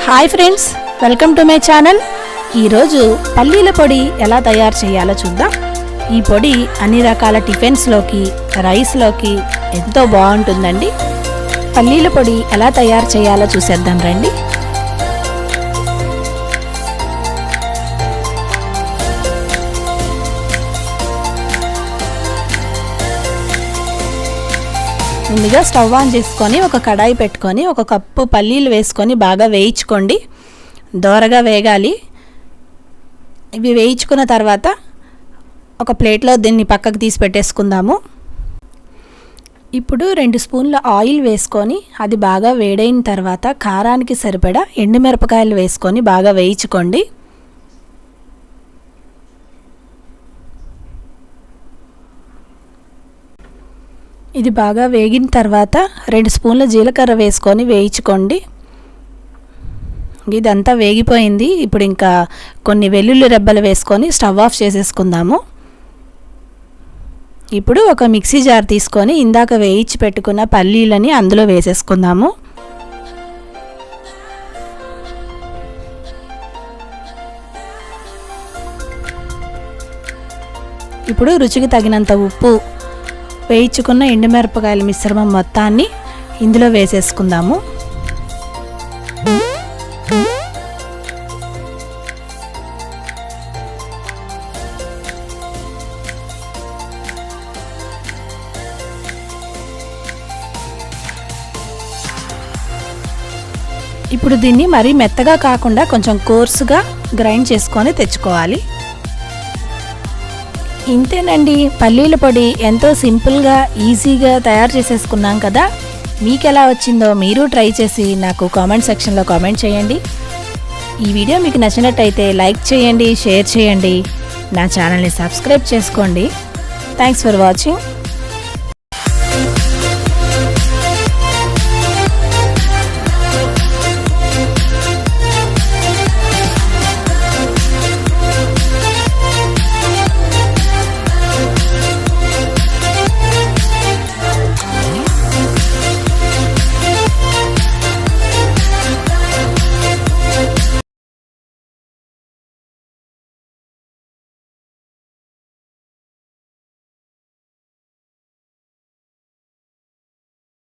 Hi friends, welcome to my channel. ఈరోజు పల్లీల పొడి ఎలా తయారు చేయాలో చూద్దాం. ఈ పొడి అన్ని రకాల టిఫిన్స్లోకి, రైస్లోకి ఎంతో బాగుంటుందండి. పల్లీల పొడి ఎలా తయారు చేయాలో చూసేద్దాం రండి. ముందుగా స్టవ్ ఆన్ చేసుకొని ఒక కడాయి పెట్టుకొని ఒక కప్పు పల్లీలు వేసుకొని బాగా వేయించుకోండి. దోరగా వేగాలి. ఇవి వేయించుకున్న తర్వాత ఒక ప్లేట్లో దీన్ని పక్కకు తీసి పెట్టేసుకుందాము. ఇప్పుడు 2 స్పూన్ల ఆయిల్ వేసుకొని అది బాగా వేడైన తర్వాత కారానికి సరిపడా ఎండుమిరపకాయలు వేసుకొని బాగా వేయించుకోండి. ఇది బాగా వేగిన తర్వాత 2 స్పూన్ల జీలకర్ర వేసుకొని వేయించుకోండి. ఇదంతా వేగిపోయింది. ఇప్పుడు ఇంకా కొన్ని వెల్లుల్లి రెబ్బలు వేసుకొని స్టవ్ ఆఫ్ చేసేసుకుందాము. ఇప్పుడు ఒక మిక్సీ జార్ తీసుకొని ఇందాక వేయించి పెట్టుకున్న పల్లీలని అందులో వేసేసుకుందాము. ఇప్పుడు రుచికి తగినంత ఉప్పు, వేయించుకున్న ఎండుమిరపకాయల మిశ్రమం మొత్తాన్ని ఇందులో వేసేసుకుందాము. ఇప్పుడు దీన్ని మరీ మెత్తగా కాకుండా కొంచెం కోర్సుగా గ్రైండ్ చేసుకొని తెచ్చుకోవాలి. ఇంతేనండి, పల్లీల పొడి ఎంతో సింపుల్గా ఈజీగా తయారు చేసేసుకున్నాం కదా. మీకు ఎలా వచ్చిందో మీరు ట్రై చేసి నాకు కామెంట్ సెక్షన్లో కామెంట్ చేయండి. ఈ వీడియో మీకు నచ్చినట్టయితే లైక్ చేయండి, షేర్ చేయండి, నా ఛానల్ని సబ్స్క్రైబ్ చేసుకోండి. Thanks for watching.